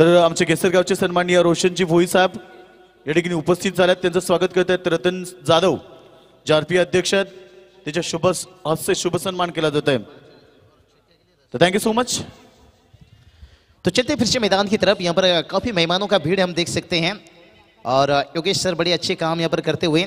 तर आमचे केसरगावचे सन्माननीय रोशनजी भोई साहेब या ठिकाणी उपस्थित झाल्यात, त्यांचं स्वागत करत आहेत. रतन जाधव जे आरपी अध्यक्ष आहेत, त्याच्या शुभ हस्ते शुभ सन्मान केला जात आहे. तो थैंक यू सो मच. तो चलते फिर से मैदान की तरफ. यहाँ पर काफ़ी मेहमानों का भीड़ हम देख सकते हैं और योगेश सर बड़े अच्छे काम यहाँ पर करते हुए,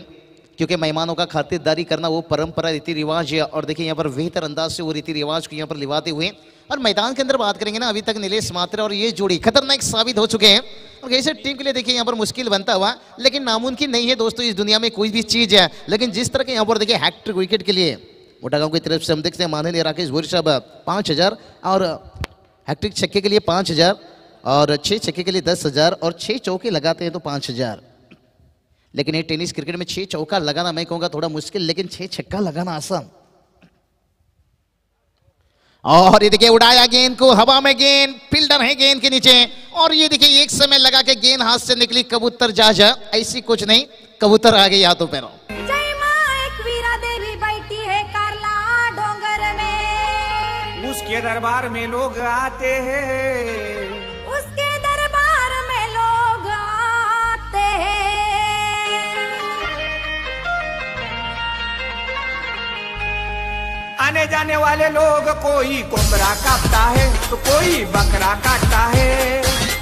क्योंकि मेहमानों का खातिरदारी करना वो परंपरा रीति रिवाज है और देखिए यहाँ पर बेहतर अंदाज से वो रीति रिवाज को यहाँ पर लिवाते हुए. और मैदान के अंदर बात करेंगे ना, अभी तक नीलेश मात्रा और ये जोड़ी खतरनाक साबित हो चुके हैं और कैसे टीम के लिए देखिए यहाँ पर मुश्किल बनता हुआ, लेकिन नामुमकिन नहीं है दोस्तों इस दुनिया में कोई भी चीज़ है. लेकिन जिस तरह के यहाँ पर देखिए हैट्रिक विकेट के लिए मोटागांव की तरफ से हम देखते हैं माननीय राकेश भोई साहब 5000 और हैट्रिक छक्के के लिए 5000 और 6 छक्के के लिए 10,000 और 6 चौके लगाते हैं तो 5,000. लेकिन ये टेनिस क्रिकेट में 6 चौका लगाना मैं कहूँगा थोड़ा मुश्किल, लेकिन 6 छक्का लगाना आसान. और ये देखिए उड़ाया गेंद को हवा में, गेंद फील्डर है गेंद के नीचे और ये देखिए एक समय लगा के गेंद हाथ से निकली कबूतर जा ऐसी कुछ नहीं, कबूतर आ गई हाथों पैरों. उसके दरबार में लोग आते हैं, उसके दरबार में लोग आते हैं. आने जाने वाले लोग कोई कोबरा काटता है तो कोई बकरा काटता है.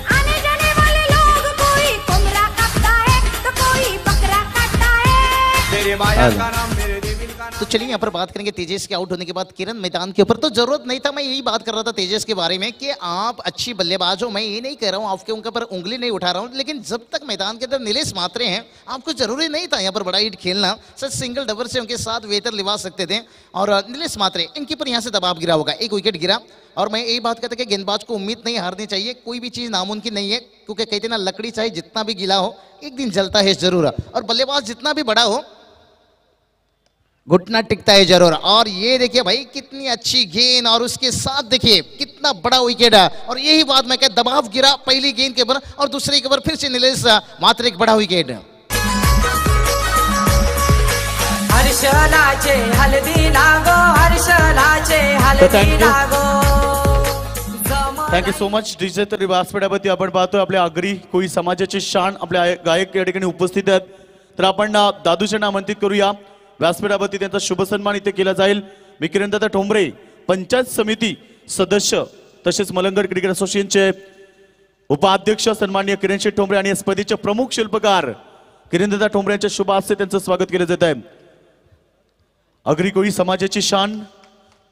आने जाने वाले लोग कोई कोबरा काटता है तो कोई बकरा काटता है. तेरे माया का नाम मेरे दिल का नाम. तो चलिए यहाँ पर बात करेंगे तेजस के आउट होने के बाद किरण मैदान के ऊपर. तो जरूरत नहीं था, मैं यही बात कर रहा था तेजस के बारे में कि आप अच्छी बल्लेबाज हो, मैं ये नहीं कह रहा हूँ आपके उनके ऊपर उंगली नहीं उठा रहा हूँ, लेकिन जब तक मैदान के अंदर नीलेश मात्रे हैं आपको जरूरी नहीं था यहाँ पर बड़ा हिट खेलना. सर सिंगल डबल से उनके साथ बेहतर लिवा सकते थे और नीलेश मात्रे इनके पर यहाँ से दबाव गिरा होगा, एक विकेट गिरा. और मैं यही बात कहता कि गेंदबाज को उम्मीद नहीं हारनी चाहिए, कोई भी चीज़ नामुमकिन नहीं है, क्योंकि कहते ना लकड़ी चाहे जितना भी गीला हो एक दिन जलता है जरूर, और बल्लेबाज जितना भी बड़ा हो घुटना टिकता है जरूर. और ये देखिए भाई कितनी अच्छी गेंद और उसके साथ देखिए कितना बड़ा विकेट है. और यही बात मैं कहता दबाव गिरा पहली गेंद के ऊपर और दूसरे के ऊपर फिर से नीलेश मात्र एक बड़ा विकेट. हर्षलाचे हल्दी लागो, हर्षलाचे हल्दी लागो. Thank you so much. डीजे तर व्यासपीठावरती आपण पाहतोय आपल्या आगरी कोळी समाजाचे शान आपले गायक या ठिकाणी उपस्थित आहेत. तर आपण दादूच्या आमंत्रित करूया. व्यासपीठावरती त्यांचा शुभ सन्मान इथे केला जाईल. मी किरणदादा ठोंबरे पंचायत समिती सदस्य तसेच मलंगड क्रिकेट असोसिएशनचे उपाध्यक्ष सन्माननीय किरण शेठ ठोंबरे आणि स्पर्धेचे प्रमुख शिल्पकार किरणदादा ठोंबरे यांच्या शुभ हस्ते त्यांचं स्वागत केलं जात आहे. आगरी कोळी समाजाची शान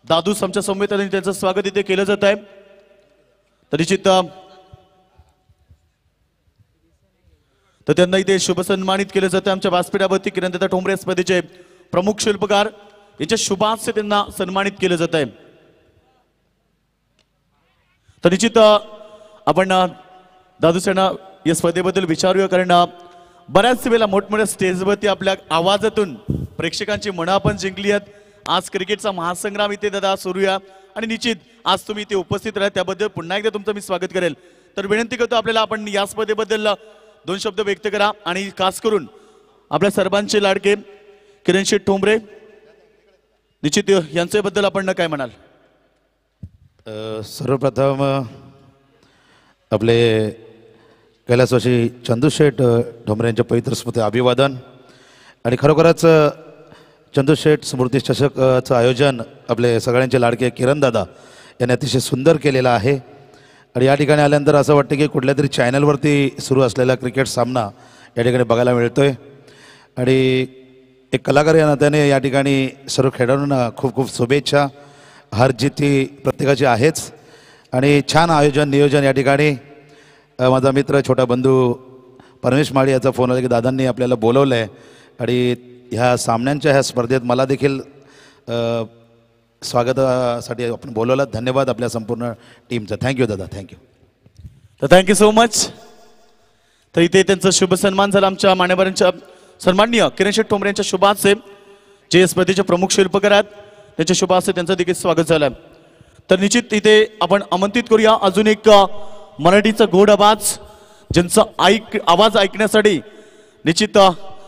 दादू आमच्या समवेत आणि त्यांचं स्वागत इथे केलं जात आहे. तर निश्चित तर त्यांना इथे शुभ सन्मानित केलं जातं. आमच्या व्यासपीठावरती किरणदादा ठोंबरे स्पर्धेचे प्रमुख शिल्पकार यांच्या शुभ हस्ते त्यांना सन्मानित केलं जात आहे. तर निश्चित आपण दादूसेना या स्पर्धेबद्दल विचारूया, कारण बऱ्याच वेळेला मोठमोठ्या स्टेजवरती आपल्या आवाजातून प्रेक्षकांची मनं आपण जिंकली आहेत. आज क्रिकेटचा महासंग्राम इथे दादा सुरूया आणि निश्चित आज तुम्ही इथे उपस्थित राहा त्याबद्दल पुन्हा एकदा तुमचं मी स्वागत करेल. तर विनंती करतो आपल्याला आपण या स्पर्धेबद्दल 2 शब्द व्यक्त करा आणि खास करून आपल्या सर्वांचे लाडके किरण शेठ ठोंबरे निश्चित यांच्याबद्दल आपण काय म्हणाल? सर्वप्रथम आपले कैलासवासी चंदूशेठ ठोंबरे यांच्या पवित्र स्मृती अभिवादन. आणि खरोखरच चंदूशेठ स्मृती चषकचं आयोजन आपले सगळ्यांचे लाडके किरणदादा यांनी अतिशय सुंदर केलेलं आहे. आणि या ठिकाणी आल्यानंतर असं वाटतं की कुठल्या तरी चॅनलवरती सुरू असलेला क्रिकेट सामना या ठिकाणी बघायला मिळतोय. आणि एक कलाकार या नात्याने या ठिकाणी सर्व खेळाडूंना खूप खूप शुभेच्छा. हार जिती प्रत्येकाची आहेच आणि छान आयोजन नियोजन या ठिकाणी. माझा मित्र छोटा बंधू परमेश माळी याचा फोन आला की दादांनी आपल्याला बोलवलं आहे आणि ह्या सामन्यांच्या ह्या स्पर्धेत मला देखील स्वागतासाठी आपण बोलवलं. धन्यवाद आपल्या संपूर्ण टीमचं. थँक्यू दादा, थँक्यू. तर थँक्यू सो मच. तर इथे त्यांचा शुभ सन्मान झाला आमच्या मान्यवरांच्या सन्माननीय किरण शेठ ठोंबरे यांच्या शुभ हस्ते जे स्पर्धेचे प्रमुख शिल्पकार आहेत त्यांच्या शुभ हस्ते त्यांचं देखील स्वागत झालं. तर निश्चित इथे आपण आमंत्रित करूया अजून एक मराठीचा गोड आवाज ज्यांचा आवाज ऐकण्यासाठी निश्चित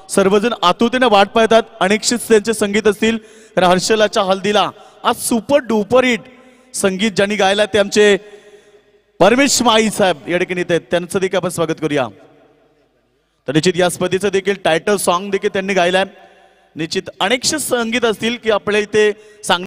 सर्वजण आतुरतेने वाट पाहतात. अनेकशीच त्यांचे संगीत असतील तर हर्षलाच्या हल्दीला आज सुपर डुपर हिट संगीत ज्यांनी गायला ते आमचे परमेश माई साहेब या ठिकाणी येत आहेत, त्यांचं देखील आपण स्वागत करूया. तर निश्चित या स्पर्धेचं देखील टायटल सॉन्ग देखील त्यांनी गायलाय. निश्चित अनेकशे संगीत असतील की आपल्या इथे सांग